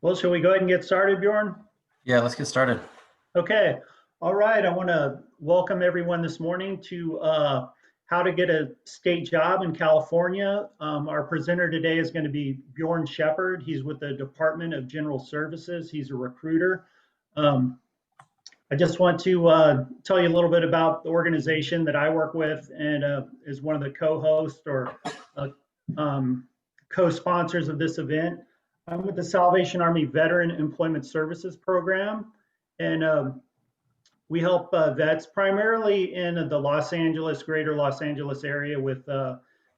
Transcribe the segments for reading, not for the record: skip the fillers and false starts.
Well, shall we go ahead and get started, Bjorn? Yeah, let's get started. Okay. All right. I want to welcome everyone this morning to how to get a state job in California. Our presenter today is going to be Bjorn Shepherd. He's with the Department of General Services. He's a recruiter. I just want to tell you a little bit about the organization that I work with and is one of the co-hosts or co-sponsors of this event. I'm with the Salvation Army Veteran Employment Services Program, and we help vets primarily in the greater Los Angeles area with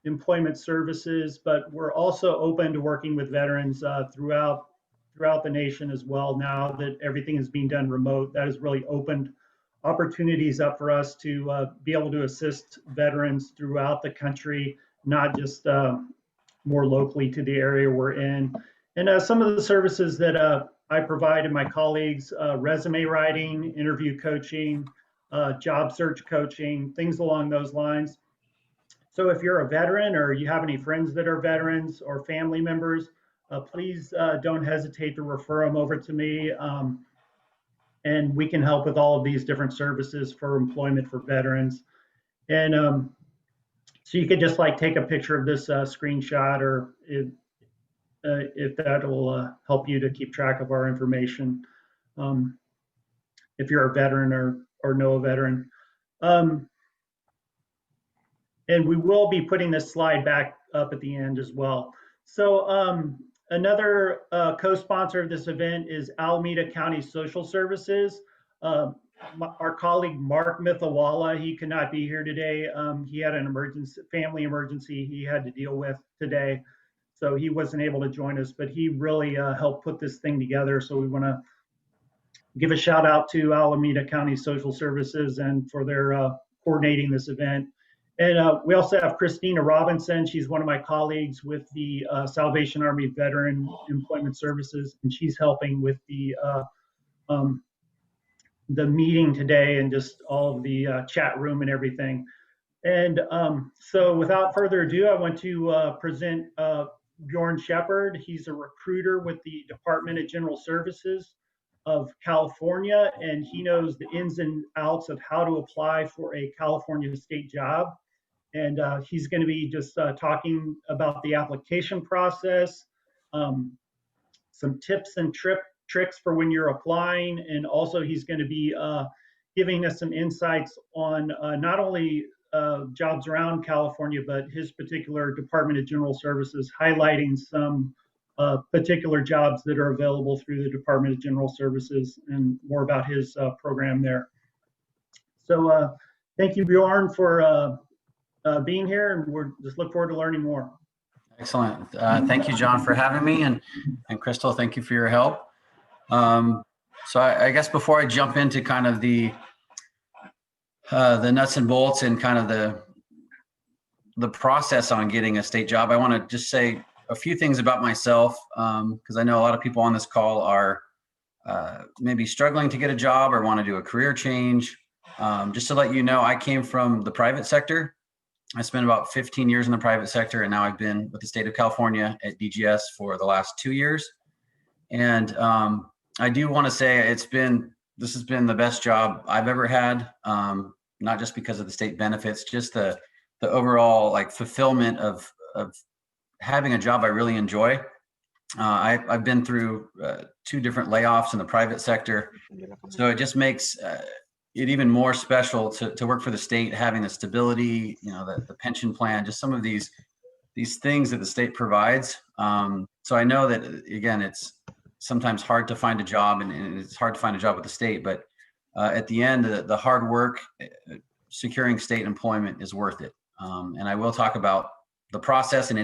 employment services, but we're also open to working with veterans throughout the nation as well. Now that everything is being done remote, that has really opened opportunities up for us to be able to assist veterans throughout the country, not just more locally to the area we're in. And some of the services that I provide and my colleagues, resume writing, interview coaching, job search coaching, things along those lines. So if you're a veteran or you have any friends that are veterans or family members, please don't hesitate to refer them over to me. And we can help with all of these different services for employment for veterans. And so you could just like take a picture of this screenshot, or if that will help you to keep track of our information, if you're a veteran or know a veteran. And we will be putting this slide back up at the end as well. So another co-sponsor of this event is Alameda County Social Services. Our colleague Mark Mithawala, he could not be here today. He had an family emergency he had to deal with today. So he wasn't able to join us, but he really helped put this thing together. So we want to give a shout out to Alameda County Social Services and for their coordinating this event. And we also have Christina Robinson. She's one of my colleagues with the Salvation Army Veteran Employment Services, and she's helping with the meeting today and just all of the chat room and everything. And so without further ado, I want to present Bjorn Shepherd. He's a recruiter with the Department of General Services of California, and he knows the ins and outs of how to apply for a California state job. And he's going to be just talking about the application process, some tips and tricks for when you're applying, and also he's going to be giving us some insights on not only jobs around California, but his particular Department of General Services, highlighting some particular jobs that are available through the Department of General Services and more about his program there. So thank you, Bjorn, for being here, and we're just look forward to learning more. Excellent. Thank you, John, for having me, and Crystal, thank you for your help. So I guess before I jump into kind of the nuts and bolts and kind of the process on getting a state job, I want to just say a few things about myself, because I know a lot of people on this call are maybe struggling to get a job or want to do a career change. Just to let you know, I came from the private sector. I spent about 15 years in the private sector, and now I've been with the state of California at DGS for the last 2 years. And I do want to say this has been the best job I've ever had, not just because of the state benefits, just the overall like fulfillment of having a job I really enjoy. I've been through 2 different layoffs in the private sector, so it just makes it even more special to work for the state, having the stability, the pension plan, just some of these things that the state provides. So I know that, again, it's sometimes hard to find a job, and it's hard to find a job with the state, but at the end, the hard work securing state employment is worth it. And I will talk about the process, and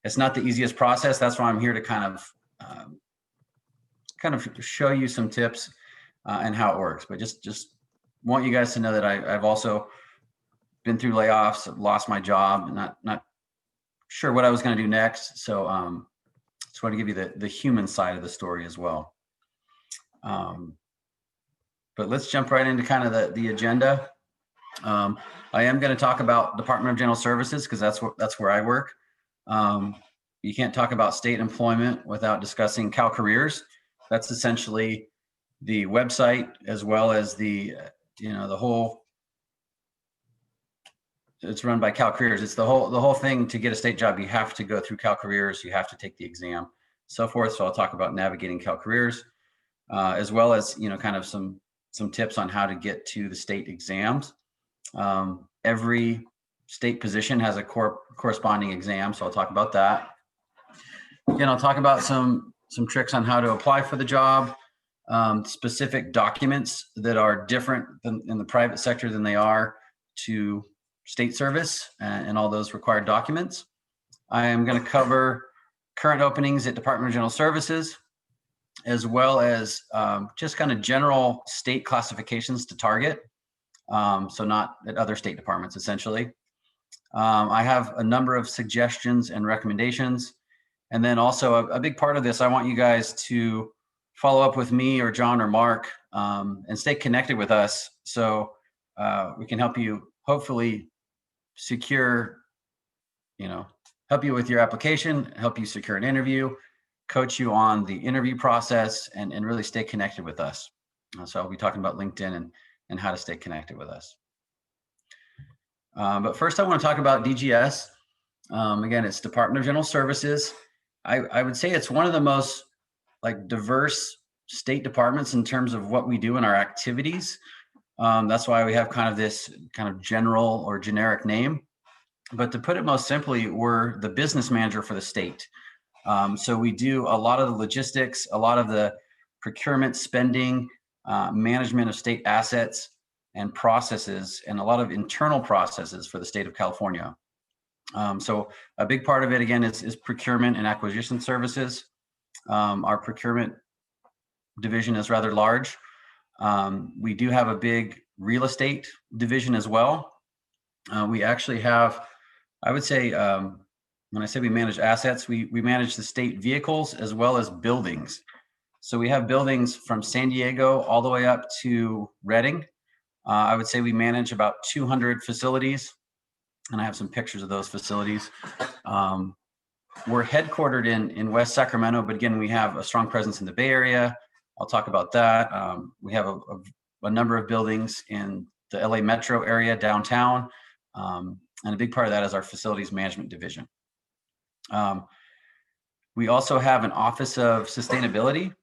it's not the easiest process. That's why I'm here to kind of show you some tips and how it works. But just want you guys to know that I've also been through layoffs, lost my job, not sure what I was going to do next. So Just want to give you the human side of the story as well. But let's jump right into kind of the agenda. I am going to talk about Department of General Services because that's where I work. You can't talk about state employment without discussing Cal Careers. That's essentially the website as well as the whole. It's run by Cal Careers. It's the whole thing. To get a state job, you have to go through Cal Careers. You have to take the exam, so forth. So I'll talk about navigating Cal Careers, as well as kind of some tips on how to get to the state exams. Every state position has a corresponding exam, so I'll talk about that. Again, I'll talk about some tricks on how to apply for the job, specific documents that are different in the private sector than they are to state service, and all those required documents. I am going to cover current openings at Department of General Services, as well as just kind of general state classifications to target. So not at other state departments, essentially. I have a number of suggestions and recommendations. And then also a big part of this, I want you guys to follow up with me or John or Mark, and stay connected with us so we can help you hopefully secure, help you with your application, help you secure an interview, coach you on the interview process, and really stay connected with us. So I'll be talking about LinkedIn and how to stay connected with us. But first I want to talk about DGS. Again, it's Department of General Services. I would say it's one of the most diverse state departments in terms of what we do in our activities. That's why we have kind of this kind of general or generic name. But to put it most simply, we're the business manager for the state. So we do a lot of the logistics, a lot of the procurement, spending, management of state assets and processes, and a lot of internal processes for the state of California. So a big part of it, again, is procurement and acquisition services. Our procurement division is rather large. We do have a big real estate division as well. We actually have, I would say, when I say we manage assets, we manage the state vehicles as well as buildings. So we have buildings from San Diego all the way up to Redding. I would say we manage about 200 facilities, and I have some pictures of those facilities. We're headquartered in West Sacramento, but again, we have a strong presence in the Bay Area. I'll talk about that. We have a number of buildings in the LA metro area, downtown, and a big part of that is our facilities management division. We also have an office of sustainability.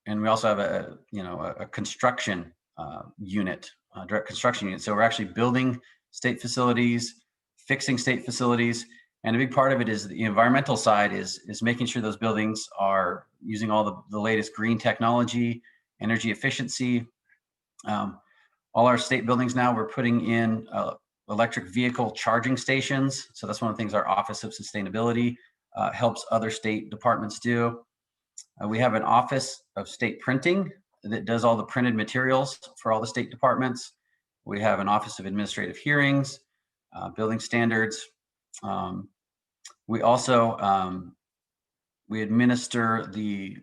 And we also have a construction unit, direct construction unit. So we're actually building state facilities, fixing state facilities. And a big part of it is the environmental side is making sure those buildings are using all the latest green technology, energy efficiency. All our state buildings now, we're putting in electric vehicle charging stations. So that's one of the things our Office of Sustainability helps other state departments do. We have an Office of State Printing that does all the printed materials for all the state departments. We have an Office of Administrative Hearings, building standards. We also, we administer the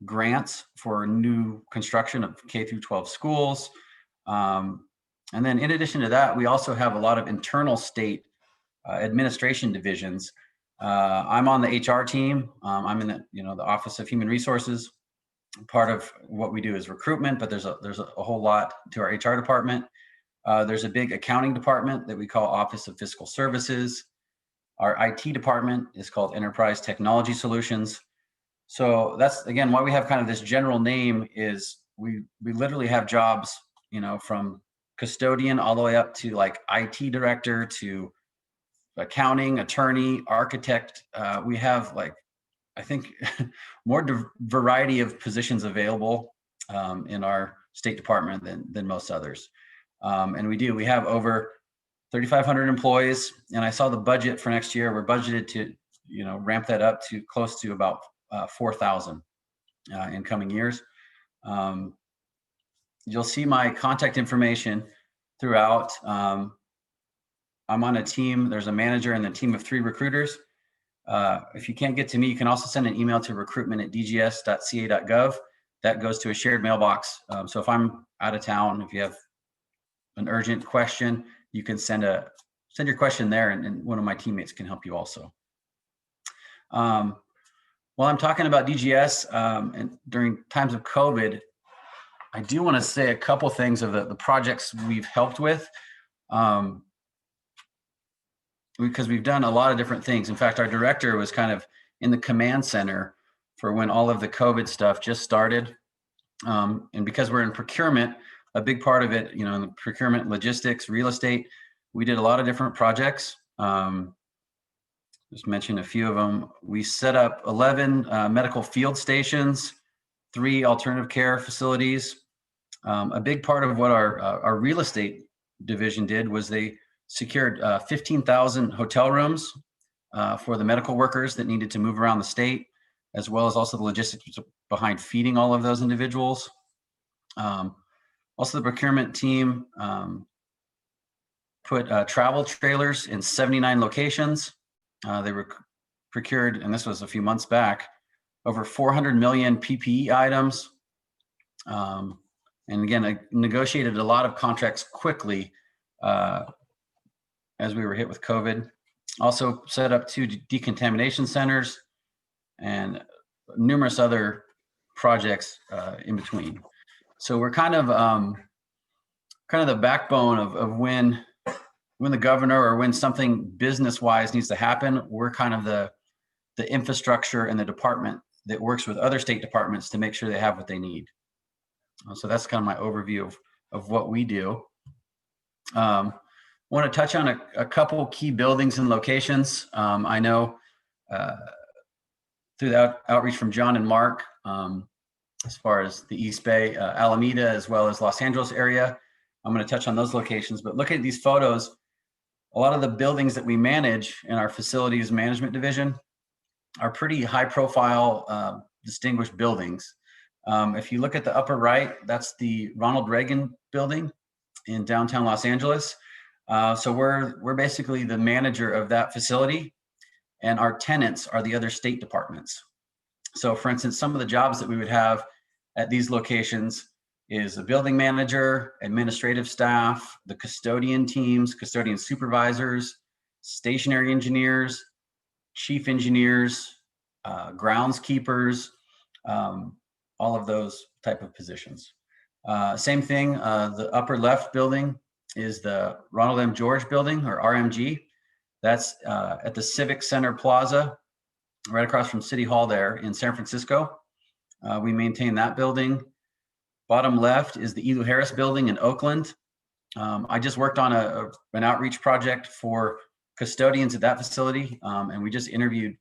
grants for new construction of K through 12 schools. And then in addition to that, we also have a lot of internal state administration divisions. I'm on the HR team. I'm in the Office of Human Resources. Part of what we do is recruitment, but there's a whole lot to our HR department. There's a big accounting department that we call Office of Fiscal Services. Our IT department is called Enterprise Technology Solutions. So that's, again, why we have kind of this general name is we literally have jobs, from custodian all the way up to IT director to accounting, attorney, architect. We have I think more variety of positions available in our State Department than most others. And we have over 3,500 employees. And I saw the budget for next year. We're budgeted to, ramp that up to close to about 4,000 in coming years. You'll see my contact information throughout. I'm on a team. There's a manager and a team of 3 recruiters. If you can't get to me, you can also send an email to recruitment@dgs.ca.gov. That goes to a shared mailbox. So if I'm out of town, if you have an urgent question, you can send your question there, and one of my teammates can help you also. While I'm talking about DGS, and during times of COVID, I do want to say a couple things of the projects we've helped with, because we've done a lot of different things. In fact, our director was kind of in the command center for when all of the COVID stuff just started. And because we're in procurement, a big part of it, in the procurement, logistics, real estate, we did a lot of different projects. Just mention a few of them. We set up 11 medical field stations, 3 alternative care facilities. A big part of what our real estate division did was they secured 15,000 hotel rooms for the medical workers that needed to move around the state, as well as also the logistics behind feeding all of those individuals. Also, the procurement team put travel trailers in 79 locations. They were procured, and this was a few months back, over 400 million PPE items. And again, I negotiated a lot of contracts quickly as we were hit with COVID. Also set up 2 decontamination centers and numerous other projects in between. So we're kind of the backbone of when the governor or when something business-wise needs to happen. We're kind of the infrastructure and the department that works with other state departments to make sure they have what they need. So that's kind of my overview of what we do. I want to touch on a couple key buildings and locations. I know through the outreach from John and Mark, as far as the East Bay, Alameda, as well as Los Angeles area, I'm going to touch on those locations. But looking at these photos, a lot of the buildings that we manage in our facilities management division are pretty high profile, distinguished buildings. If you look at the upper right, that's the Ronald Reagan building in downtown Los Angeles. So we're basically the manager of that facility, and our tenants are the other state departments. So for instance, some of the jobs that we would have at these locations is a building manager, administrative staff, the custodian teams, custodian supervisors, stationary engineers, chief engineers, groundskeepers, all of those type of positions. Same thing, the upper left building is the Ronald M. George building, or RMG. That's at the Civic Center Plaza, right across from City Hall there in San Francisco. We maintain that building. Bottom left is the Elu Harris building in Oakland. I just worked on an outreach project for custodians at that facility, and we just interviewed,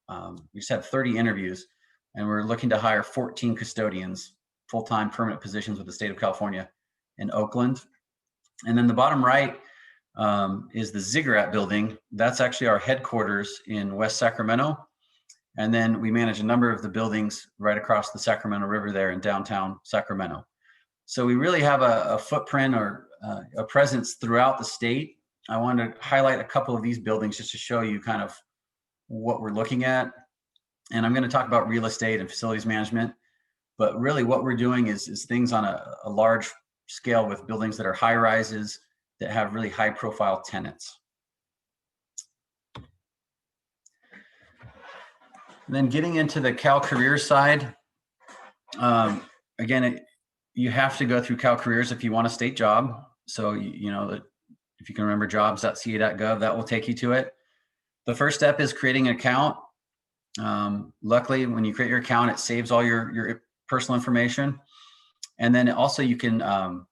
we just had 30 interviews, and we're looking to hire 14 custodians, full-time permanent positions with the state of California in Oakland. And then the bottom right is the Ziggurat building. That's actually our headquarters in West Sacramento. And then we manage a number of the buildings right across the Sacramento River there in downtown Sacramento. So we really have a footprint or a presence throughout the state. I wanted to highlight a couple of these buildings just to show you kind of what we're looking at. And I'm going to talk about real estate and facilities management, but really what we're doing is things on a large scale with buildings that are high rises that have really high profile tenants. And then getting into the Cal Careers side, again, you have to go through Cal Careers if you want a state job. So, if you can remember jobs.ca.gov, that will take you to it. The first step is creating an account. Luckily, when you create your account, it saves all your personal information. And then also you can,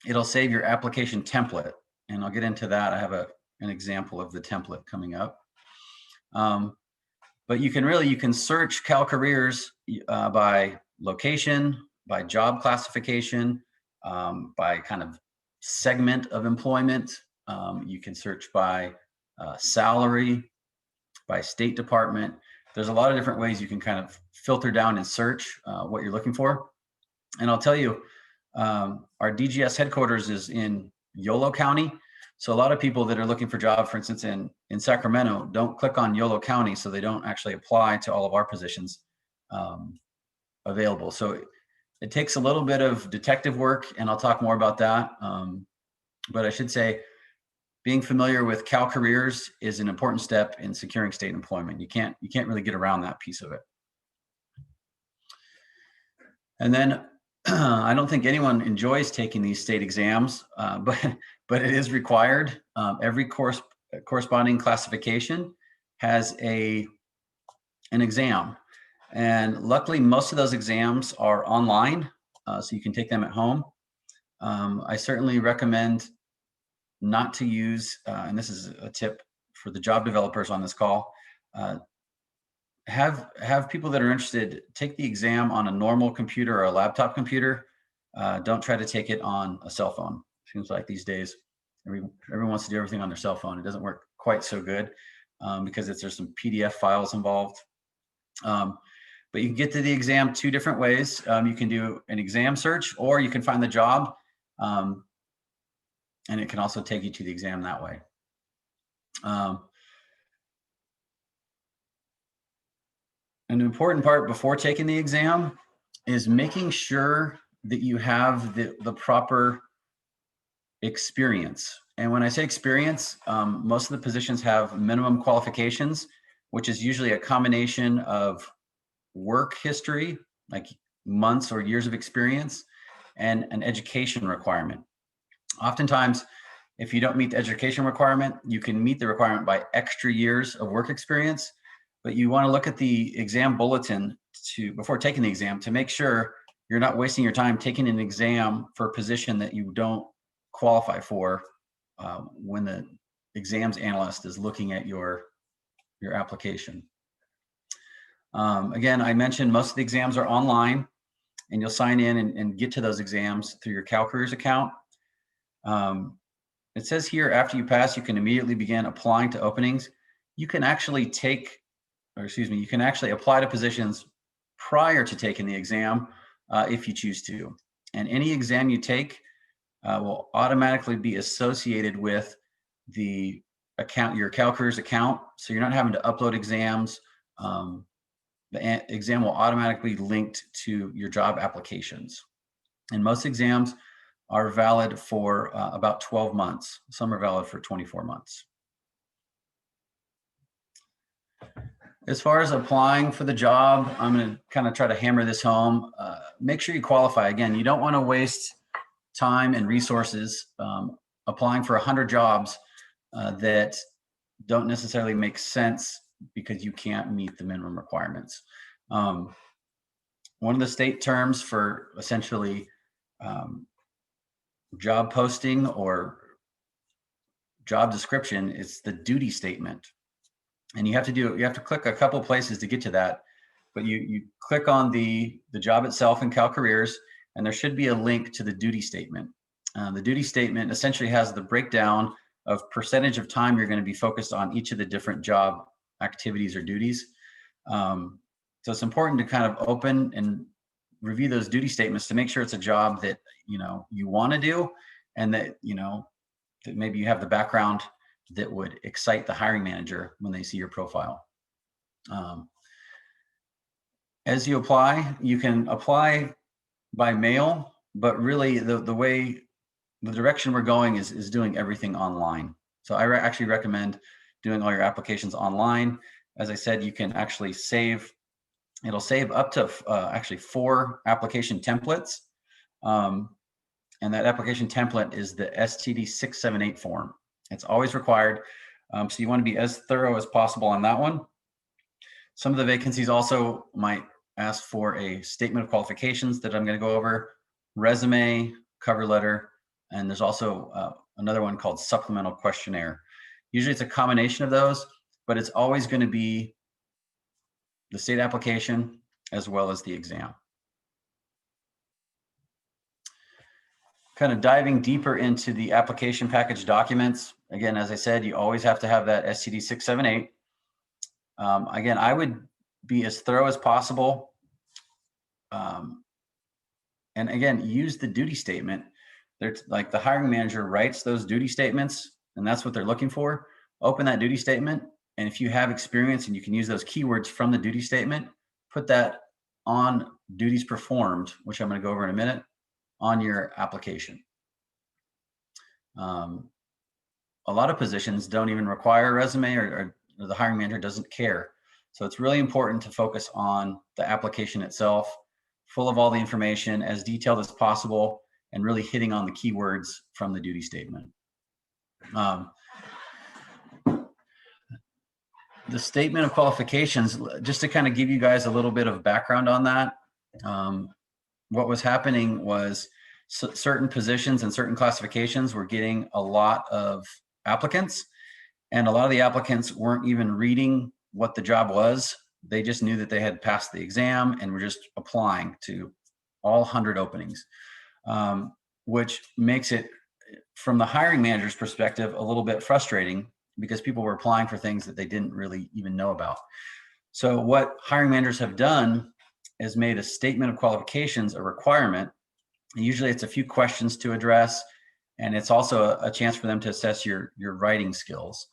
it'll save your application template. And I'll get into that. I have an example of the template coming up. But you can search Cal Careers by location, by job classification, by kind of segment of employment. You can search by salary, by state department. There's a lot of different ways you can kind of filter down and search what you're looking for. And I'll tell you, our DGS headquarters is in Yolo County, So a lot of people that are looking for jobs, for instance, in Sacramento, don't click on Yolo County, so they don't actually apply to all of our positions available. So it takes a little bit of detective work, and I'll talk more about that. But I should say, being familiar with Cal Careers is an important step in securing state employment. You can't really get around that piece of it. And then I don't think anyone enjoys taking these state exams, but it is required. Every corresponding classification has an exam, and luckily most of those exams are online, so you can take them at home. I certainly recommend not to use, and this is a tip for the job developers on this call, have people that are interested take the exam on a normal computer or a laptop computer. Don't try to take it on a cell phone. Seems like these days everyone wants to do everything on their cell phone. It doesn't work quite so good because there's some PDF files involved. But you can get to the exam two different ways. You can do an exam search, or you can find the job, and it can also take you to the exam that way. An important part before taking the exam is making sure that you have the proper experience. And when I say experience, most of the positions have minimum qualifications, which is usually a combination of work history, like months or years of experience, and an education requirement. Oftentimes, if you don't meet the education requirement, you can meet the requirement by extra years of work experience, but you want to look at the exam bulletin before taking the exam to make sure you're not wasting your time taking an exam for a position that you don't qualify for when the exams analyst is looking at your application. Again, I mentioned most of the exams are online, and you'll sign in and get to those exams through your Cal Careers account. It says here, after you pass, you can immediately begin applying to openings. You can actually you can actually apply to positions prior to taking the exam if you choose to. And any exam you take will automatically be associated with the account, your Cal Careers account. So you're not having to upload exams. The exam will automatically be linked to your job applications. And most exams are valid for about 12 months. Some are valid for 24 months. As far as applying for the job, I'm going to kind of try to hammer this home. Make sure you qualify. Again, you don't want to waste time and resources applying for 100 jobs that don't necessarily make sense because you can't meet the minimum requirements. One of the state terms for essentially job posting or job description is the duty statement. And you have to click a couple places to get to that, but you click on the job itself in Cal Careers, and there should be a link to the duty statement. The duty statement essentially has the breakdown of percentage of time you're going to be focused on each of the different job activities or duties. So it's important to kind of open and review those duty statements to make sure it's a job that you want to do, and that that maybe you have the background that would excite the hiring manager when they see your profile. As you apply, you can apply by mail, but really the direction we're going is doing everything online. So I actually recommend doing all your applications online. As I said, you can actually save. It'll save up to actually 4 application templates. And that application template is the STD 678 form. It's always required. So you want to be as thorough as possible on that one. Some of the vacancies also might ask for a statement of qualifications that I'm going to go over, resume, cover letter, and there's also another one called supplemental questionnaire. Usually it's a combination of those, but it's always going to be the state application as well as the exam. Kind of diving deeper into the application package documents. Again, as I said, you always have to have that STD 678. Again, I would be as thorough as possible. And again, use the duty statement. There's like the hiring manager writes those duty statements and that's what they're looking for, open that duty statement. And if you have experience and you can use those keywords from the duty statement, put that on duties performed, which I'm going to go over in a minute, on your application. A lot of positions don't even require a resume, or the hiring manager doesn't care. So it's really important to focus on the application itself, full of all the information, as detailed as possible, and really hitting on the keywords from the duty statement. The statement of qualifications, just to kind of give you guys a little bit of background on that, what was happening was certain positions and certain classifications were getting a lot of applicants, and a lot of the applicants weren't even reading what the job was. They just knew that they had passed the exam and were just applying to all 100 openings, which makes it, from the hiring manager's perspective, a little bit frustrating, because people were applying for things that they didn't really even know about. So what hiring managers have done is made a statement of qualifications a requirement. Usually it's a few questions to address, and it's also a chance for them to assess your writing skills.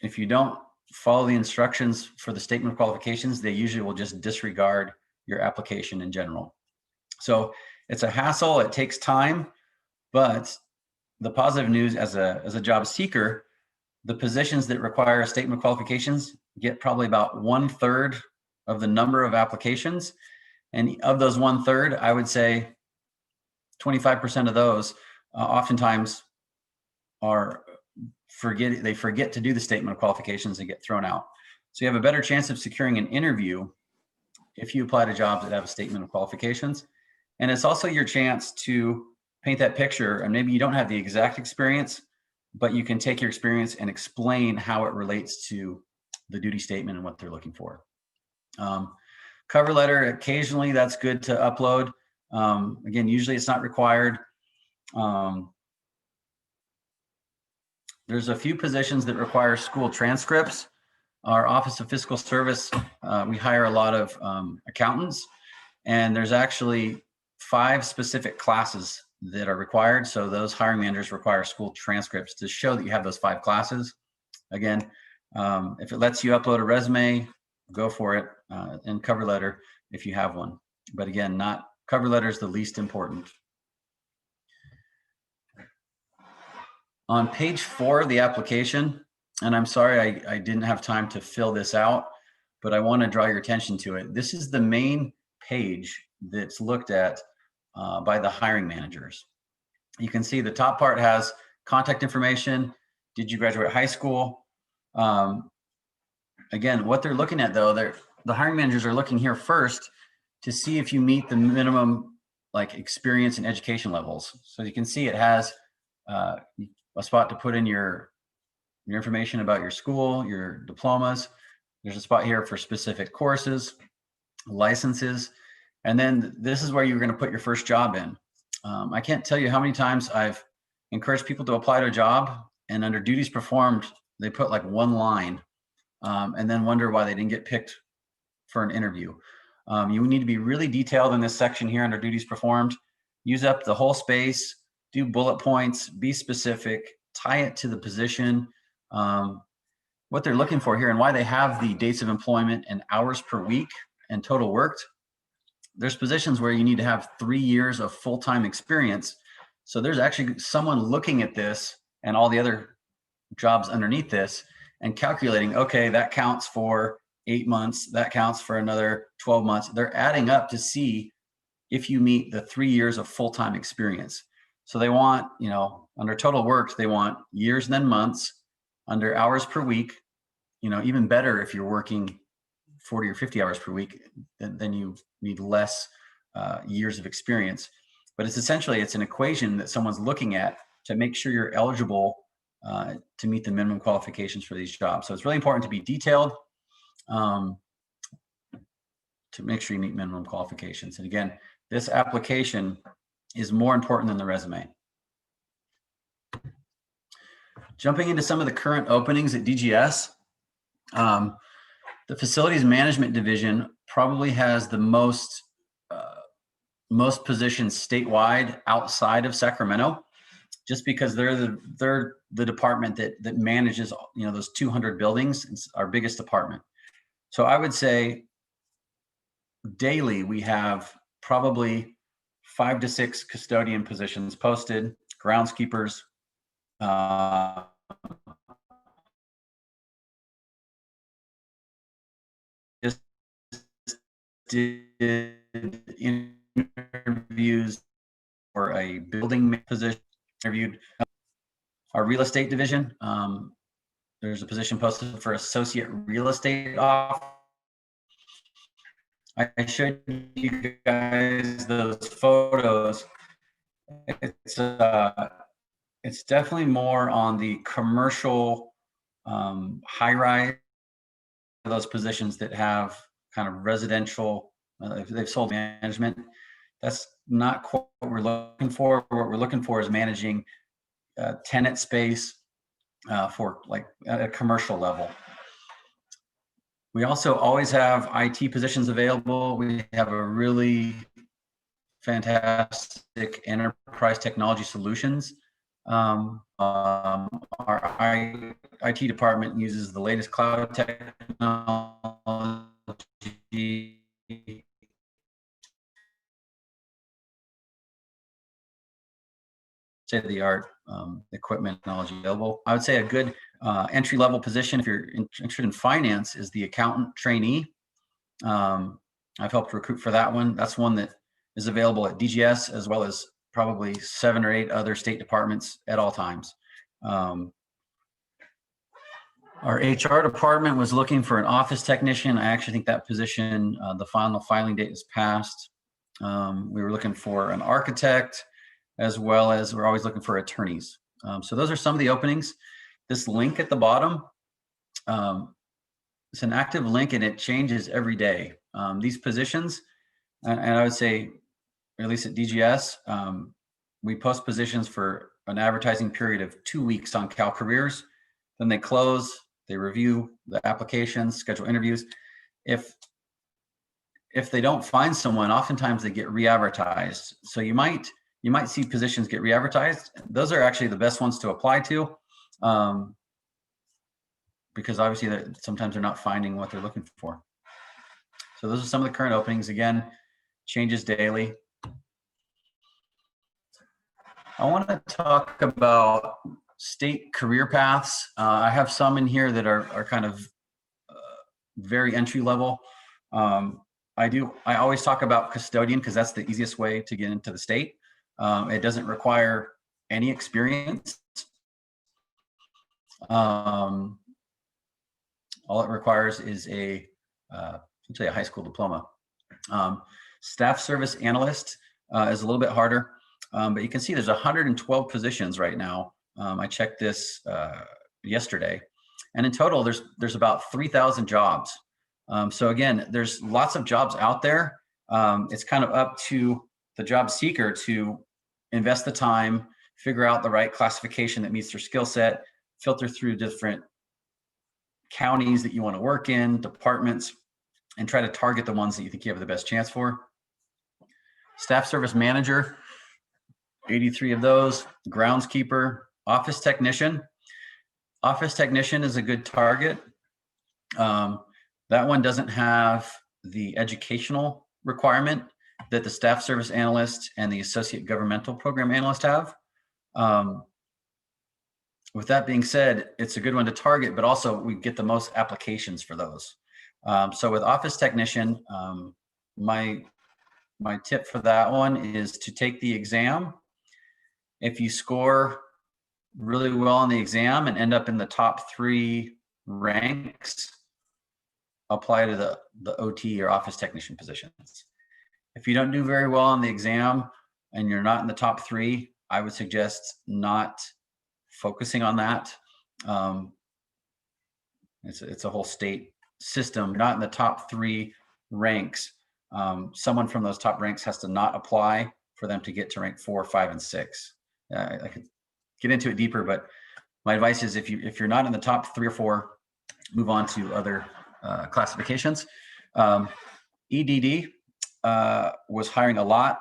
If you don't follow the instructions for the statement of qualifications, they usually will just disregard your application in general. So it's a hassle, it takes time, but the positive news as a job seeker, the positions that require a statement of qualifications get probably about 1/3 of the number of applications. And of those 1/3, I would say 25% of those oftentimes they forget to do the statement of qualifications and get thrown out. So you have a better chance of securing an interview if you apply to jobs that have a statement of qualifications. And it's also your chance to paint that picture, and maybe you don't have the exact experience, but you can take your experience and explain how it relates to the duty statement and what they're looking for. Cover letter, occasionally that's good to upload. Again, usually it's not required. There's a few positions that require school transcripts. Our Office of Fiscal Service, we hire a lot of accountants, and there's actually 5 specific classes that are required. So those hiring managers require school transcripts to show that you have those 5 classes. Again, if it lets you upload a resume, go for it, and cover letter if you have one. But again, cover letter is the least important. On page 4 of the application, and I'm sorry I didn't have time to fill this out, but I want to draw your attention to it. This is the main page that's looked at by the hiring managers. You can see the top part has contact information. Did you graduate high school? Again, what they're looking at though, the hiring managers are looking here first to see if you meet the minimum experience and education levels. So you can see it has a spot to put in your information about your school, your diplomas. There's a spot here for specific courses, licenses, and then this is where you're going to put your first job in. I can't tell you how many times I've encouraged people to apply to a job, and under duties performed, they put like one line, and then wonder why they didn't get picked for an interview. You need to be really detailed in this section here under duties performed. Use up the whole space, do bullet points, be specific, tie it to the position, what they're looking for here, and why they have the dates of employment and hours per week and total worked. There's positions where you need to have 3 years of full-time experience. So there's actually someone looking at this and all the other jobs underneath this and calculating, okay, that counts for 8 months, that counts for another 12 months. They're adding up to see if you meet the 3 years of full-time experience. So they want, under total worked, they want years and then months. Under hours per week, even better if you're working 40 or 50 hours per week, then you need less years of experience. But it's an equation that someone's looking at to make sure you're eligible to meet the minimum qualifications for these jobs. So it's really important to be detailed to make sure you meet minimum qualifications. And again, this application is more important than the resume. Jumping into some of the current openings at DGS, the Facilities Management Division probably has the most positions statewide outside of Sacramento, just because they're the department that manages, you know, those 200 buildings. It's our biggest department. So I would say daily we have probably 5 to 6 custodian positions posted, groundskeepers. Just did interviews for a building position, interviewed our real estate division. There's a position posted for associate real estate officer. I showed you guys those photos. It's definitely more on the commercial high rise, those positions that have kind of residential, they've sold management. That's not quite what we're looking for. What we're looking for is managing tenant space for like at a commercial level. We also always have IT positions available. We have a really fantastic enterprise technology solutions. Our IT department uses the latest cloud technology, state-of-the-art equipment technology available. I would say a good entry-level position if you're interested in finance is the accountant trainee. I've helped recruit for that one. That's one that is available at DGS as well as probably 7 or 8 other state departments at all times. Our HR department was looking for an office technician. I actually think that position, the final filing date is passed. We were looking for an architect, as well as we're always looking for attorneys. So those are some of the openings. This link at the bottom, it's an active link and it changes every day. These positions, and I would say, or at least at DGS, we post positions for an advertising period of 2 weeks on Cal Careers. Then they close, they review the applications, schedule interviews. If they don't find someone, oftentimes they get re-advertised. So you might see positions get re-advertised. Those are actually the best ones to apply to, because obviously sometimes they're not finding what they're looking for. So those are some of the current openings. Again, changes daily. I want to talk about state career paths. I have some in here that are kind of very entry level. I always talk about custodian because that's the easiest way to get into the state. It doesn't require any experience. All it requires is essentially a high school diploma. Staff service analyst is a little bit harder, but you can see there's 112 positions right now. I checked this yesterday, and in total there's about 3,000 jobs. So again, there's lots of jobs out there. It's kind of up to the job seeker to invest the time, figure out the right classification that meets their skill set, filter through different counties that you want to work in, departments, and try to target the ones that you think you have the best chance for. Staff service manager, 83 of those. Groundskeeper, office technician. Office technician is a good target. That one doesn't have the educational requirement that the staff service analyst and the associate governmental program analyst have. With that being said, it's a good one to target, but also we get the most applications for those. So with office technician, my tip for that one is to take the exam. If you score really well on the exam and end up in the top 3 ranks, apply to the OT or office technician positions. If you don't do very well on the exam and you're not in the top 3, I would suggest not focusing on that. It's a whole state system. Not in the top 3 ranks. Someone from those top ranks has to not apply for them to get to rank 4, 5, and 6. I could get into it deeper, but my advice is if you're not in the top 3 or 4, move on to other classifications. EDD was hiring a lot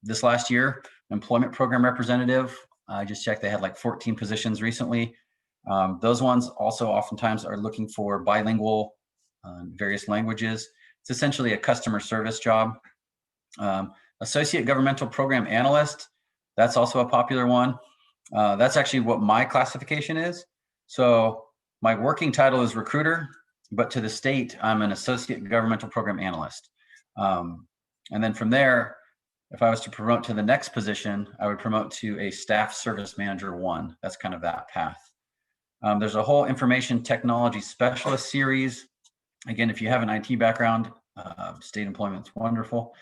this last year. Employment program representative, I just checked, they had like 14 positions recently. Those ones also oftentimes are looking for bilingual, various languages. It's essentially a customer service job. Associate Governmental Program Analyst, that's also a popular one. That's actually what my classification is. So my working title is recruiter, but to the state, I'm an Associate Governmental Program Analyst. And then from there, if I was to promote to the next position, I would promote to a Staff Service Manager 1. That's kind of that path. There's a whole Information Technology Specialist series. Again, if you have an IT background, state employment is wonderful.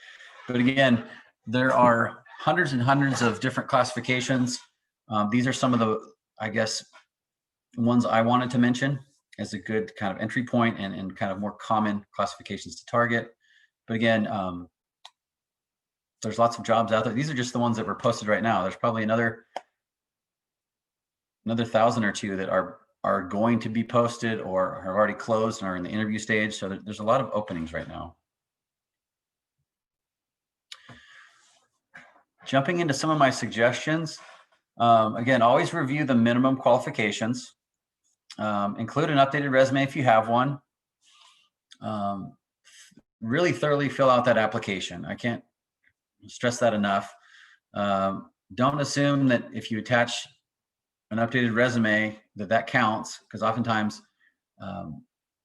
But again, there are hundreds and hundreds of different classifications. These are some of the, I guess, ones I wanted to mention as a good kind of entry point and kind of more common classifications to target. But again, there's lots of jobs out there. These are just the ones that were posted right now. There's probably another 1,000 or two that are going to be posted or have already closed and are in the interview stage. So there's a lot of openings right now. Jumping into some of my suggestions. Again, always review the minimum qualifications. Include an updated resume if you have one. Really thoroughly fill out that application. I can't stress that enough. Don't assume that if you attach an updated resume that counts, because oftentimes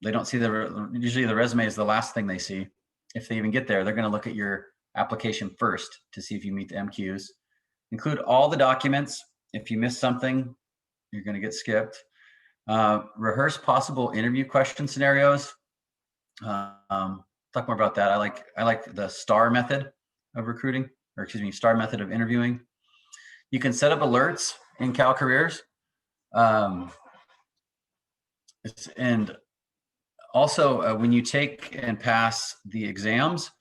they don't see usually the resume is the last thing they see. If they even get there, they're going to look at your application first to see if you meet the MQs. Include all the documents. If you miss something, you're going to get skipped. Rehearse possible interview question scenarios. Talk more about that. I like the STAR method of recruiting, or excuse me, STAR method of interviewing. You can set up alerts in Cal Careers. And also when you take and pass the exams,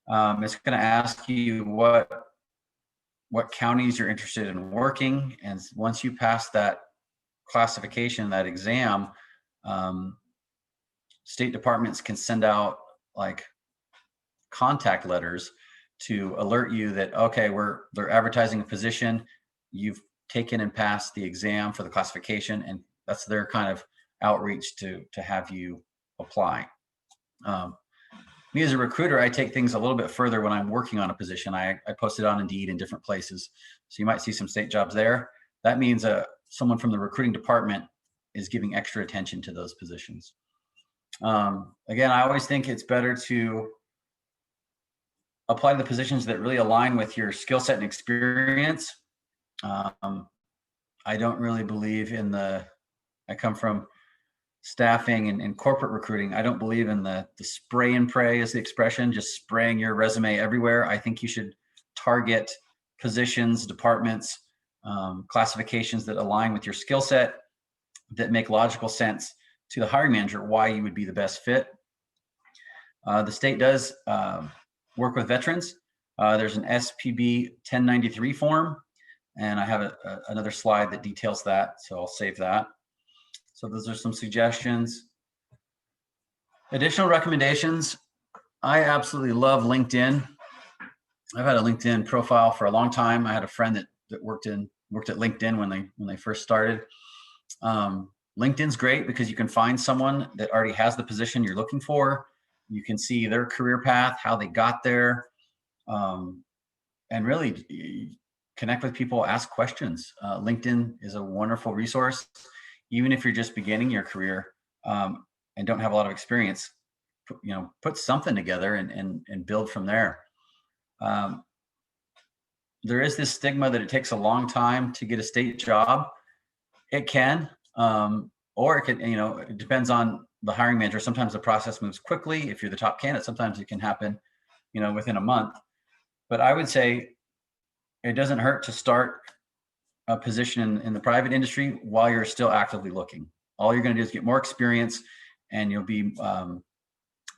it's going to ask you what counties you're interested in working. And once you pass that classification, that exam, state departments can send out like contact letters to alert you that, okay, they're advertising a position, you've taken and passed the exam for the classification, and that's their kind of outreach to have you apply. Me as a recruiter, I take things a little bit further when I'm working on a position. I post it on Indeed in different places. So you might see some state jobs there. That means someone from the recruiting department is giving extra attention to those positions. Again, I always think it's better to apply to the positions that really align with your skill set and experience. I don't really believe in I come from staffing and corporate recruiting. I don't believe in the spray and pray is the expression, just spraying your resume everywhere. I think you should target positions, departments, classifications that align with your skill set, that make logical sense to the hiring manager, why you would be the best fit. The state does work with veterans. There's an SPB 1093 form, and I have another slide that details that, so I'll save that. So those are some suggestions. Additional recommendations. I absolutely love LinkedIn. I've had a LinkedIn profile for a long time. I had a friend that worked at LinkedIn when they first started. LinkedIn's great because you can find someone that already has the position you're looking for. You can see their career path, how they got there, and really connect with people, ask questions. LinkedIn is a wonderful resource. Even if you're just beginning your career and don't have a lot of experience, put something together and build from there. There is this stigma that it takes a long time to get a state job. It can, or it can, it depends on the hiring manager. Sometimes the process moves quickly. If you're the top candidate, sometimes it can happen, within a month. But I would say it doesn't hurt to start a position in the private industry while you're still actively looking. All you're going to do is get more experience, and you'll be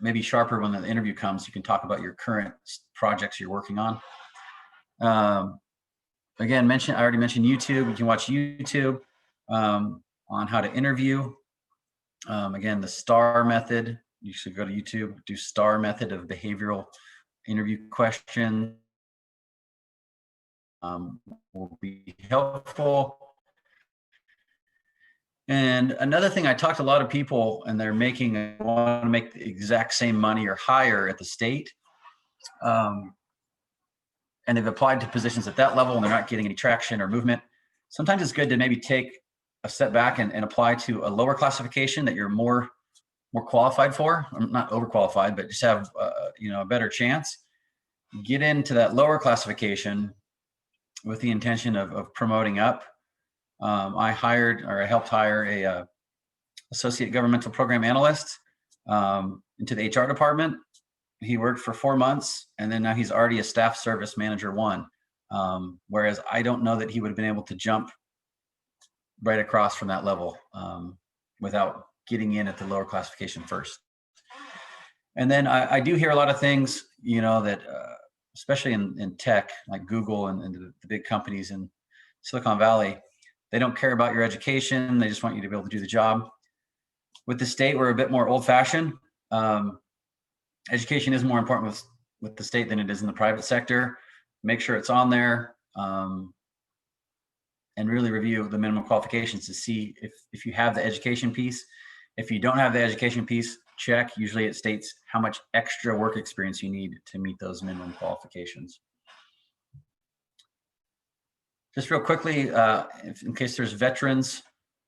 maybe sharper when the interview comes. You can talk about your current projects you're working on. Again, I already mentioned YouTube. You can watch YouTube on how to interview. Again, the STAR method. You should go to YouTube, do STAR method of behavioral interview questions. will be helpful. And another thing, I talked to a lot of people and they're want to make the exact same money or higher at the state. And they've applied to positions at that level and they're not getting any traction or movement. Sometimes it's good to maybe take a step back and apply to a lower classification that you're more qualified for. I'm not overqualified, but just have a better chance. Get into that lower classification with the intention of promoting up. I helped hire a associate governmental program analyst into the HR department. He worked for 4 months, and then now he's already a staff service manager 1. Whereas I don't know that he would have been able to jump right across from that level without getting in at the lower classification first. And then I do hear a lot of things, that especially in tech, like Google and the big companies in Silicon Valley, they don't care about your education. They just want you to be able to do the job. With the state, we're a bit more old-fashioned. Education is more important with the state than it is in the private sector. Make sure it's on there, and really review the minimum qualifications to see if you have the education piece. If you don't have the education piece, check. Usually it states how much extra work experience you need to meet those minimum qualifications. Just real quickly, in case there's veterans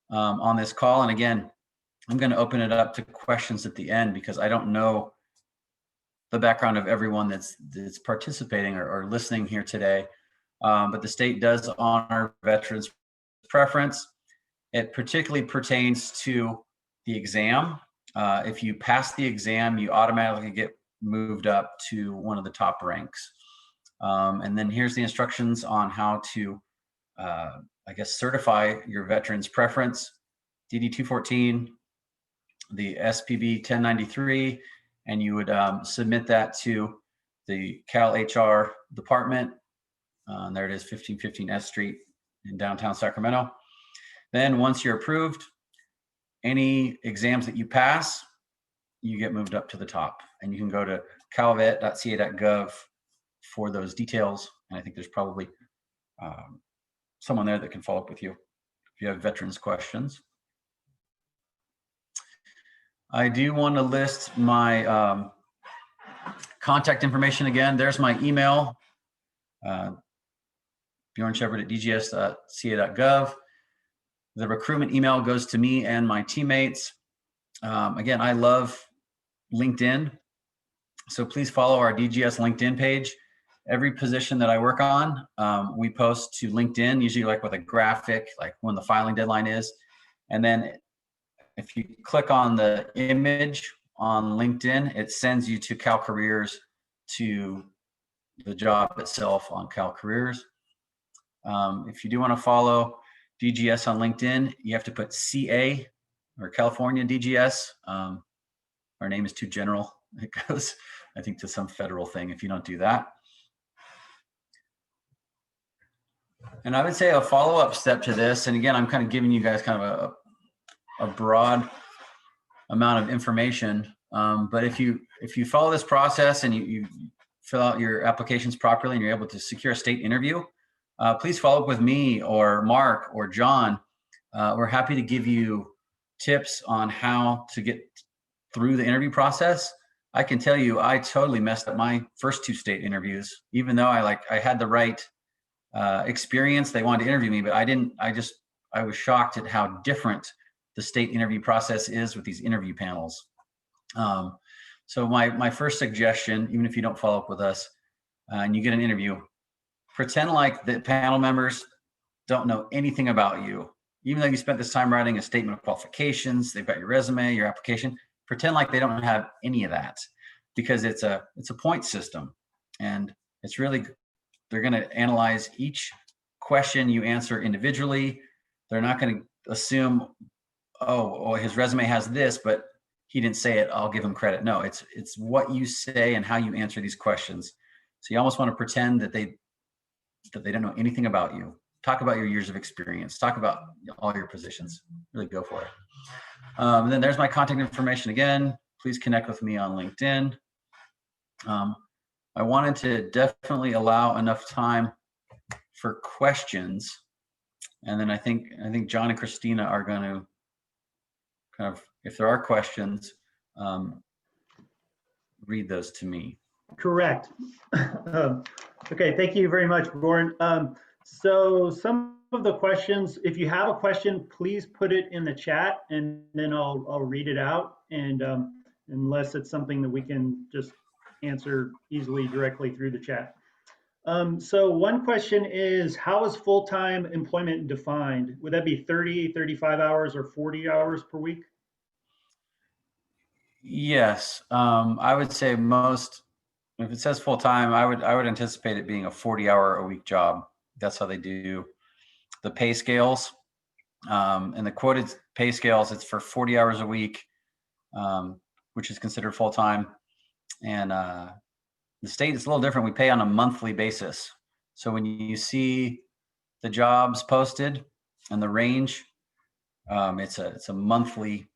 on this call, and again, I'm going to open it up to questions at the end because I don't know the background of everyone that's participating or listening here today. But the state does honor veterans' preference. It particularly pertains to the exam. If you pass the exam, you automatically get moved up to one of the top ranks. And then here's the instructions on how to certify your veteran's preference. DD 214, the SPB 1093, and you would submit that to the Cal HR department. And there it is, 1515 S Street in downtown Sacramento. Then once you're approved, any exams that you pass, you get moved up to the top. And you can go to calvet.ca.gov for those details. And I think there's probably someone there that can follow up with you if you have veterans questions. I do want to list my contact information again. There's my email, Bjorn Shepherd at dgs.ca.gov. The recruitment email goes to me and my teammates. Again, I love LinkedIn, so please follow our DGS LinkedIn page. Every position that I work on, we post to LinkedIn, usually like with a graphic, like when the filing deadline is. And then if you click on the image on LinkedIn, it sends you to Cal Careers, to the job itself on Cal Careers. If you do want to follow DGS on LinkedIn, you have to put CA or California DGS. Our name is too general. It goes, I think, to some federal thing if you don't do that. And I would say a follow-up step to this, and again, I'm kind of giving you guys kind of a broad amount of information, but if you follow this process and you fill out your applications properly and you're able to secure a state interview, please follow up with me or Mark or John. We're happy to give you tips on how to get through the interview process. I can tell you, I totally messed up my first 2 state interviews, even though I had the right experience. They wanted to interview me, but I didn't. I was shocked at how different the state interview process is with these interview panels. So my first suggestion, even if you don't follow up with us and you get an interview, pretend like the panel members don't know anything about you. Even though you spent this time writing a statement of qualifications, they've got your resume, your application, pretend like they don't have any of that, because it's a point system, and it's really, they're going to analyze each question you answer individually. They're not going to assume, oh, his resume has this, but he didn't say it, I'll give him credit. No, it's what you say and how you answer these questions. So you almost want to pretend that they don't know anything about you. Talk about your years of experience. Talk about all your positions. Really go for it. And then there's my contact information again. Please connect with me on LinkedIn. I wanted to definitely allow enough time for questions, and then I think John and Christina are going to kind of, if there are questions, read those to me. Correct. Okay, thank you very much, Bjorn. So some of the questions, if you have a question, please put it in the chat and then I'll read it out. And unless it's something that we can just answer easily directly through the chat. So one question is, how is full-time employment defined? Would that be 30, 35 hours or 40 hours per week? Yes, I would say most, if it says full-time, I would anticipate it being a 40-hour-a-week job. That's how they do the pay scales. And the quoted pay scales, it's for 40 hours a week, which is considered full-time. And the state is a little different. We pay on a monthly basis. So when you see the jobs posted and the range, it's a monthly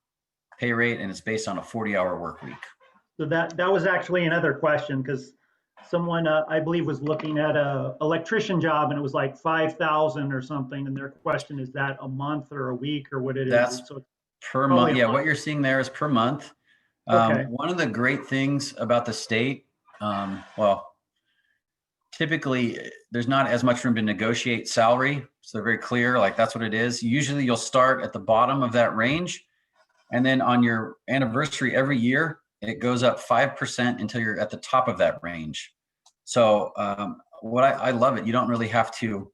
pay rate, and it's based on a 40-hour work week. So that was actually another question, because someone I believe was looking at a electrician job and it was like 5,000 or something, and their question is that a month or a week or what it is? That's so per month. Yeah, what you're seeing there is per month. Okay. One of the great things about the state, well, typically there's not as much room to negotiate salary, so they're very clear, like that's what it is. Usually you'll start at the bottom of that range, and then on your anniversary every year, it goes up 5% until you're at the top of that range. So what I love it. You don't really have to,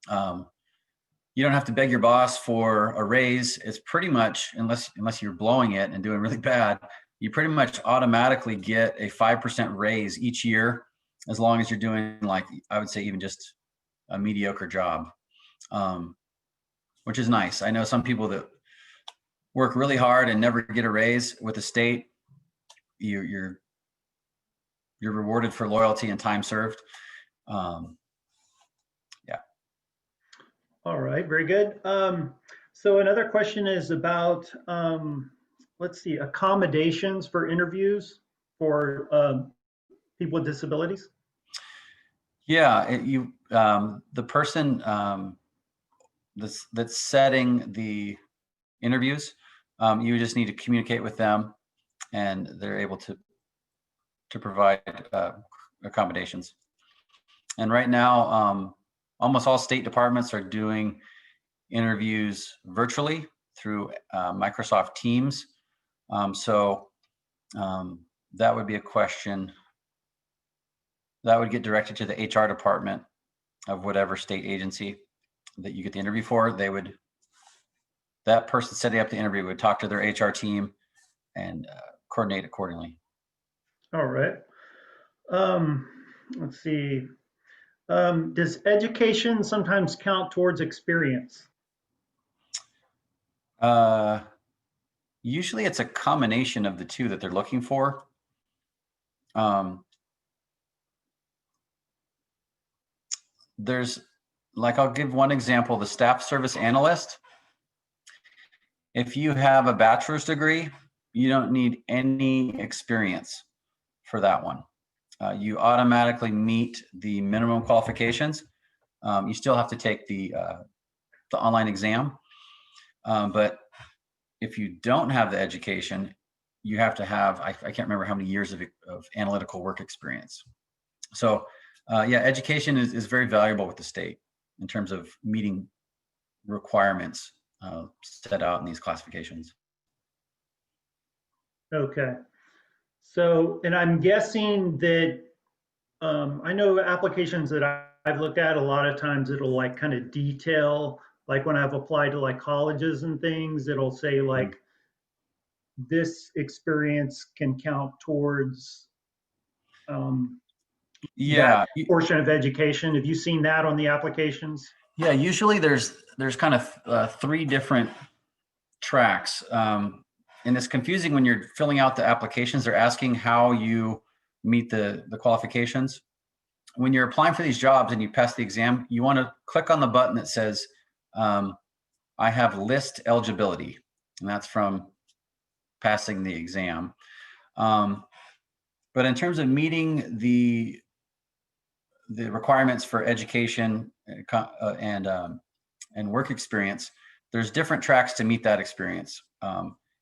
you don't have to beg your boss for a raise. It's pretty much, unless you're blowing it and doing really bad, you pretty much automatically get a 5% raise each year, as long as you're doing, like, I would say even just a mediocre job, which is nice. I know some people that work really hard and never get a raise with the state. You're rewarded for loyalty and time served. Yeah. All right, very good. So another question is about, let's see, accommodations for interviews for people with disabilities. Yeah, the person that's setting the interviews, you just need to communicate with them, and they're able to provide accommodations. And right now, almost all state departments are doing interviews virtually through Microsoft Teams. So that would be a question that would get directed to the HR department of whatever state agency that you get the interview for. That person setting up the interview would talk to their HR team and coordinate accordingly. All right. Let's see. Does education sometimes count towards experience? Usually it's a combination of the two that they're looking for. There's, like, I'll give one example, the staff service analyst. If you have a bachelor's degree, you don't need any experience for that one. You automatically meet the minimum qualifications. You still have to take the online exam, but if you don't have the education, you have to have, I can't remember how many years of analytical work experience. So yeah, education is very valuable with the state in terms of meeting requirements set out in these classifications. Okay. So, and I'm guessing that, I know applications that I've looked at, a lot of times it'll like kind of detail, like when I've applied to like colleges and things, it'll say like, this experience can count towards Yeah, that portion of education. Have you seen that on the applications? yeah. Usually there's kind of 3 different tracks, and it's confusing when you're filling out the applications. They're asking how you meet the qualifications. When you're applying for these jobs and you pass the exam, you want to click on the button that says, I have list eligibility, and that's from passing the exam. But in terms of meeting the the requirements for education and work experience, there's different tracks to meet that experience.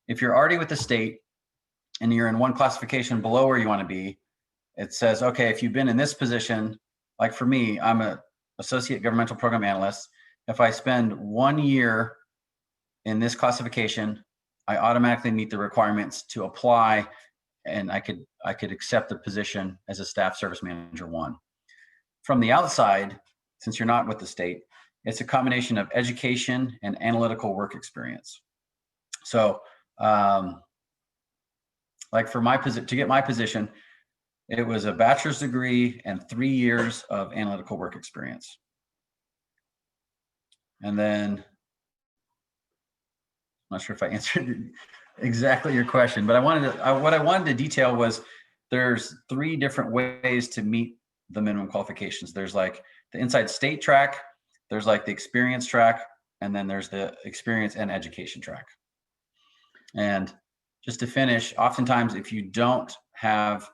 If you're already with the state and you're in one classification below where you want to be, it says, okay, if you've been in this position, like for me, I'm a associate governmental program analyst. If I spend 1 year in this classification, I automatically meet the requirements to apply, and I could accept the position as a staff service manager 1. From the outside, since you're not with the state, it's a combination of education and analytical work experience. So, like for my position, to get my position, it was a bachelor's degree and 3 years of analytical work experience. And then, I'm not sure if I answered exactly your question, but what I wanted to detail was there's 3 different ways to meet the minimum qualifications. There's like the inside state track, there's like the experience track, and then there's the experience and education track. And just to finish, oftentimes if you don't have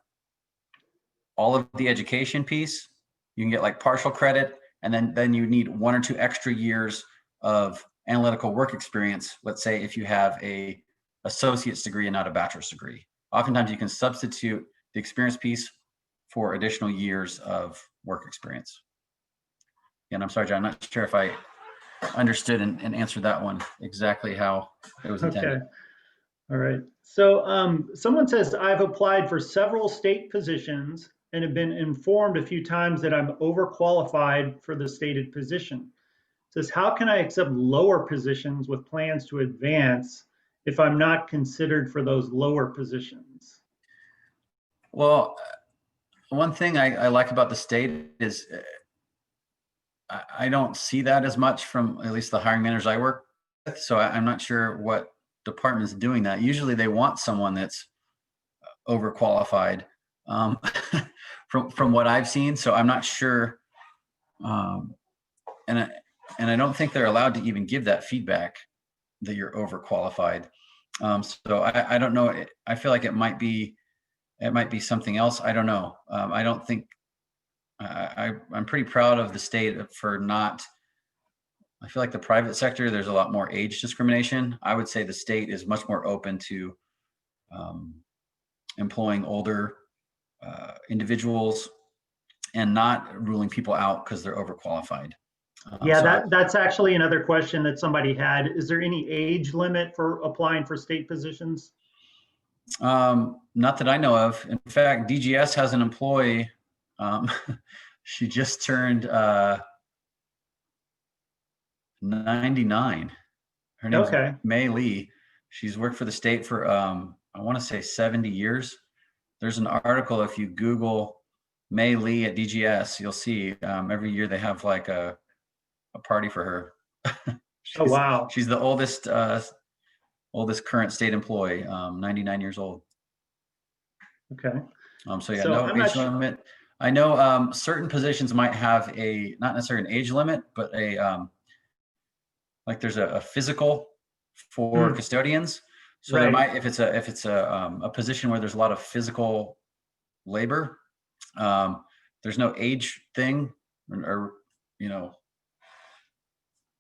all of the education piece, you can get like partial credit, and then you need 1 or 2 extra years of analytical work experience. Let's say if you have a associate's degree and not a bachelor's degree. Oftentimes you can substitute the experience piece for additional years of work experience. And I'm sorry, John, I'm not sure if I understood and answered that one exactly how it was intended. Okay. All right. So someone says, I've applied for several state positions and have been informed a few times that I'm overqualified for the stated position. It says, how can I accept lower positions with plans to advance if I'm not considered for those lower positions? Well, one thing I like about the state is I don't see that as much from at least the hiring managers I work with. So I'm not sure what department's doing that. Usually they want someone that's overqualified from what I've seen. So I'm not sure. And I don't think they're allowed to even give that feedback that you're overqualified. So I don't know. I feel like it might be something else. I don't know. I don't think I'm pretty proud of the state for not. I feel like the private sector, there's a lot more age discrimination. I would say the state is much more open to employing older individuals and not ruling people out because they're overqualified. Yeah, that's actually another question that somebody had. Is there any age limit for applying for state positions? Not that I know of. In fact, DGS has an employee. She just turned 99. Her name is May Lee. She's worked for the state for I want to say 70 years. There's an article, if you Google May Lee at DGS, you'll see every year they have like a party for her. Oh, wow. She's the oldest current state employee, 99 years old. Okay. So yeah, no age limit. I know certain positions might have not necessarily an age limit, but like there's a physical for custodians. So there might, if it's a position where there's a lot of physical labor, there's no age thing or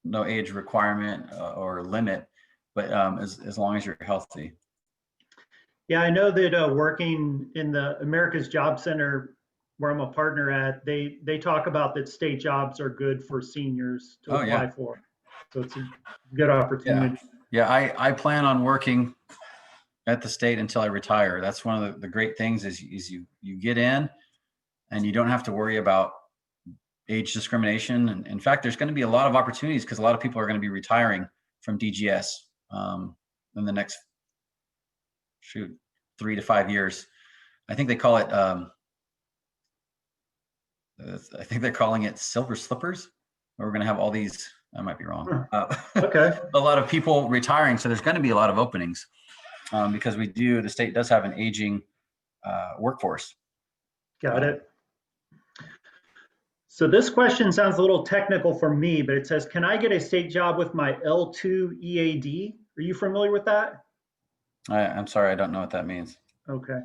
no age requirement or limit, but as long as you're healthy. Yeah, I know that working in the America's Job Center, where I'm a partner at, they talk about that state jobs are good for seniors to apply for. So it's a good opportunity. Yeah, I plan on working at the state until I retire. That's one of the great things is you get in and you don't have to worry about age discrimination. And in fact, there's going to be a lot of opportunities because a lot of people are going to be retiring from DGS in the next 3 to 5 years. I think they call it I think they're calling it silver slippers. We're going to have all these. I might be wrong. Okay. A lot of people retiring, so there's going to be a lot of openings because the state does have an aging workforce. Got it. So this question sounds a little technical for me, but it says, can I get a state job with my L2 EAD? Are you familiar with that? I'm sorry, I don't know what that means. Okay.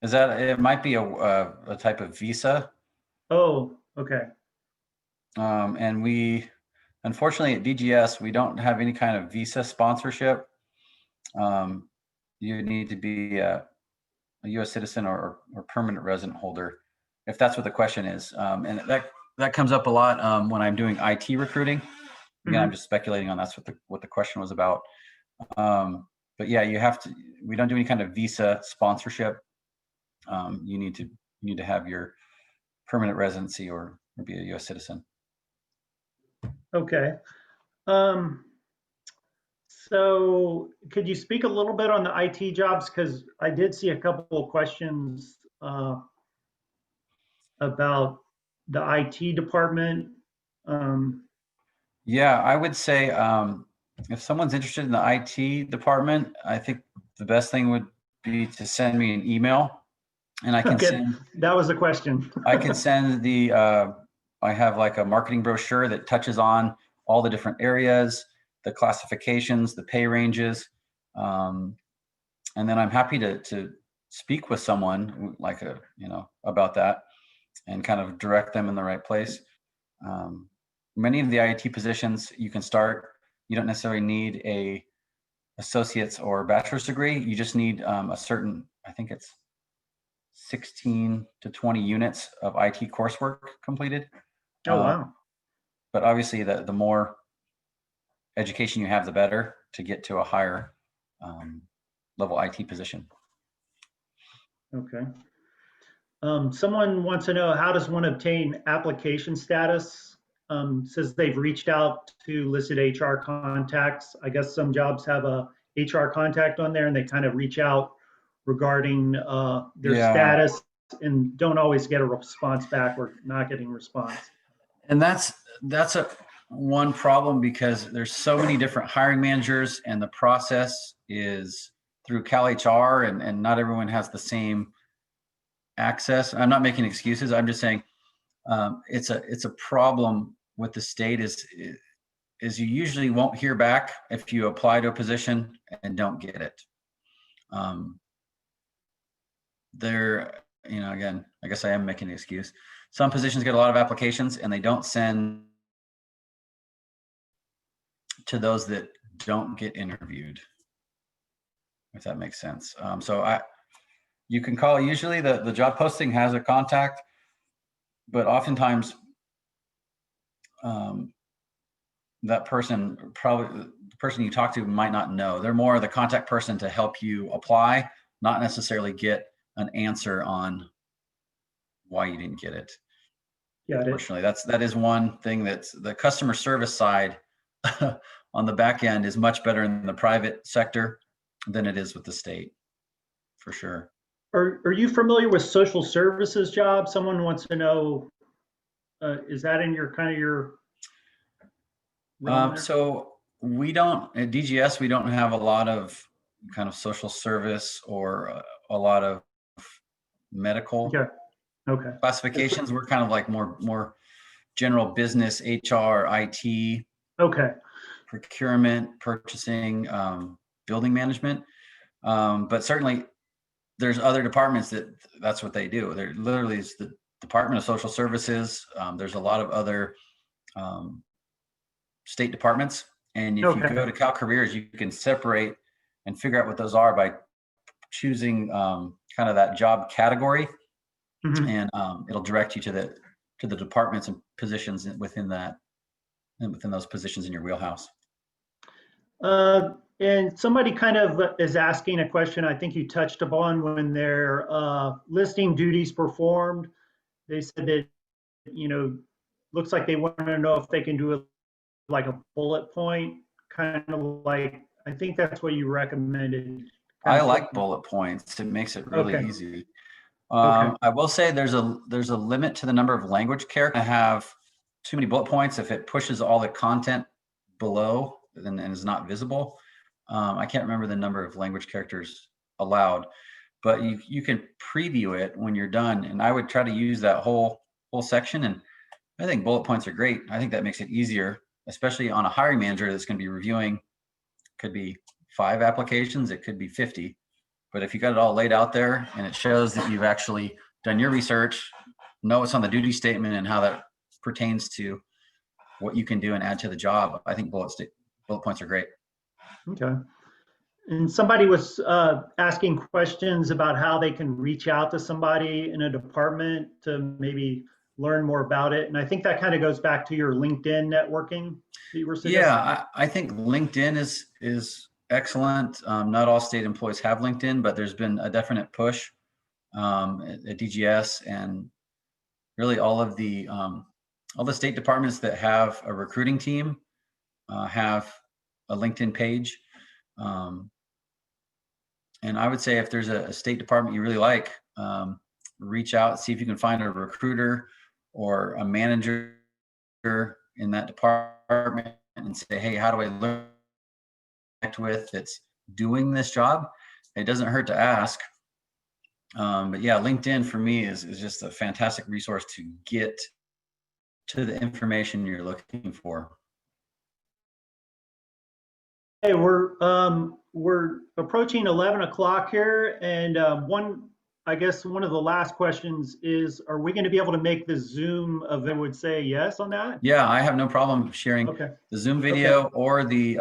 Is that, it might be a type of visa. Oh, okay. And unfortunately at DGS, we don't have any kind of visa sponsorship. You need to be a U.S. citizen or permanent resident holder, if that's what the question is. And that comes up a lot when I'm doing IT recruiting. Again, I'm just speculating on that's what the question was about. But yeah, we don't do any kind of visa sponsorship. You need to have your permanent residency or be a U.S. citizen. Okay. So could you speak a little bit on the IT jobs? Because I did see a couple of questions about the IT department. Yeah, I would say if someone's interested in the IT department, I think the best thing would be to send me an email, and I can Okay, that was the question. I can send I have like a marketing brochure that touches on all the different areas, the classifications, the pay ranges, and then I'm happy to speak with someone like about that and kind of direct them in the right place. Many of the IT positions you can start. You don't necessarily need a associate's or bachelor's degree. You just need a certain, I think it's 16 to 20 units of IT coursework completed. Oh, wow. But obviously the more education you have, the better to get to a higher level IT position. Okay. Someone wants to know, how does one obtain application status? Says they've reached out to listed HR contacts. I guess some jobs have a HR contact on there and they kind of reach out regarding their status and don't always get a response back or not getting response. And that's a one problem because there's so many different hiring managers and the process is through CalHR and not everyone has the same access. I'm not making excuses. I'm just saying it's a problem with the state is you usually won't hear back if you apply to a position and don't get it. Again, I guess I am making an excuse. Some positions get a lot of applications and they don't send to those that don't get interviewed, if that makes sense. You can call, usually the job posting has a contact, but oftentimes that person, probably the person you talk to might not know. They're more the contact person to help you apply, not necessarily get an answer on why you didn't get it. Got it. Unfortunately, that is one thing that's the customer service side on the back end is much better in the private sector than it is with the state, for sure. Are you familiar with social services jobs? Someone wants to know, is that in your kind of your realm there? So we don't, at DGS, we don't have a lot of kind of social service or a lot of medical Okay. classifications. We're kind of like more general business, HR, IT, Okay. procurement, purchasing, building management. But certainly there's other departments that's what they do. There literally is the Department of Social Services. There's a lot of other state departments. And if you go to Cal Careers, you can separate and figure out what those are by choosing kind of that job category. Mm-hmm. And it'll direct you to the departments and positions within those positions in your wheelhouse. And somebody kind of is asking a question I think you touched upon when they're listing duties performed. They said that, looks like they want to know if they can do it like a bullet point, kind of like, I think that's what you recommended. I like bullet points. It makes it really easy. I will say there's a limit to the number of language characters. I have too many bullet points. If it pushes all the content below and is not visible, I can't remember the number of language characters allowed, but you can preview it when you're done. And I would try to use that whole section. And I think bullet points are great. I think that makes it easier, especially on a hiring manager that's going to be reviewing. Could be 5 applications. It could be 50. But if you got it all laid out there and it shows that you've actually done your research, know what's on the duty statement and how that pertains to what you can do and add to the job, I think bullet points are great. Okay. And somebody was asking questions about how they can reach out to somebody in a department to maybe learn more about it. And I think that kind of goes back to your LinkedIn networking that you were suggesting. Yeah, I think LinkedIn is excellent. Not all state employees have LinkedIn, but there's been a definite push at DGS and really all the state departments that have a recruiting team have a LinkedIn page. And I would say if there's a state department you really like, reach out, see if you can find a recruiter or a manager in that department and say, hey, how do I learn with that's doing this job? It doesn't hurt to ask. But yeah, LinkedIn for me is just a fantastic resource to get to the information you're looking for. Hey, we're approaching 11 o'clock here, and I guess one of the last questions is, are we going to be able to make the Zoom event? I would say yes on that. Yeah, I have no problem sharing the Zoom video or the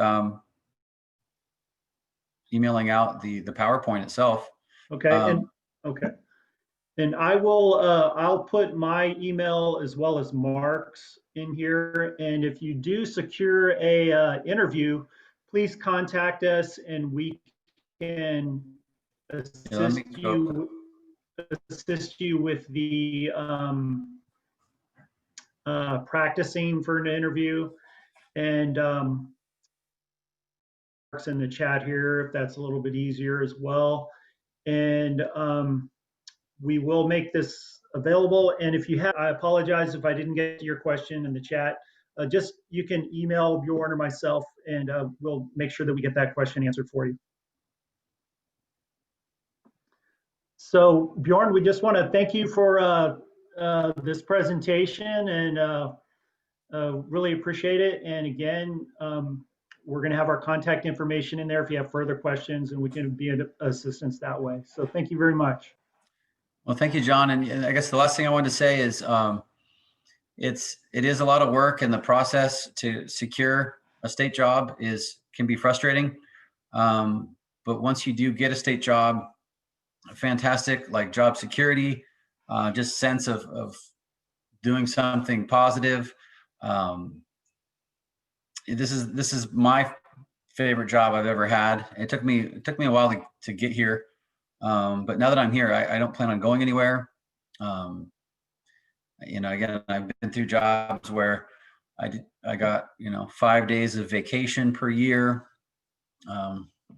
emailing out the PowerPoint itself. Okay. And I will, I'll put my email as well as Mark's in here. And if you do secure a interview, please contact us and we can assist you with the practicing for an interview. And Mark's in the chat here if that's a little bit easier as well. And we will make this available. And if you have, I apologize if I didn't get to your question in the chat. Just you can email Bjorn or myself, and we'll make sure that we get that question answered for you. So Bjorn, we just want to thank you for this presentation, and really appreciate it. And again, we're going to have our contact information in there if you have further questions, and we can be of assistance that way. So thank you very much. Well, thank you, John. And I guess the last thing I wanted to say is it is a lot of work, and the process to secure a state job can be frustrating. But once you do get a state job, fantastic, like job security, just sense of doing something positive. This is my favorite job I've ever had. It took me a while to get here. But now that I'm here, I don't plan on going anywhere. Again, I've been through jobs where I got 5 days of vacation per year,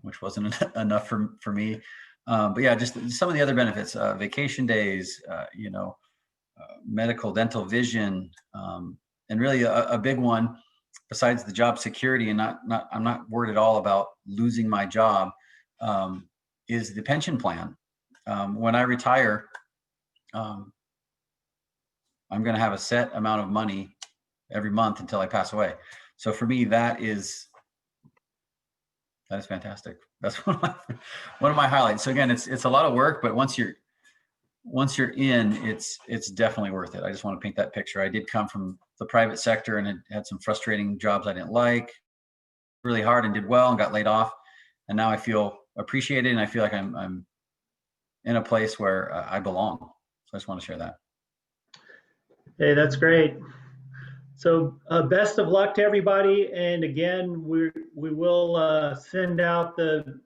which wasn't enough for me. But yeah, just some of the other benefits, vacation days, medical, dental, vision, and really a big one besides the job security, and I'm not worried at all about losing my job, is the pension plan. When I retire, I'm going to have a set amount of money every month until I pass away. So for me, that is fantastic. That's one of my highlights. So again, it's a lot of work, but once you're in, it's definitely worth it. I just want to paint that picture. I did come from the private sector and had some frustrating jobs I didn't like, really hard, and did well and got laid off. And now I feel appreciated, and I feel like I'm in a place where I belong. So I just want to share that. Hey, that's great. So best of luck to everybody. And again, we will send out the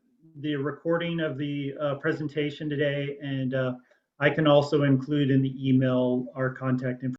recording of the presentation today, and I can also include in the email our contact information.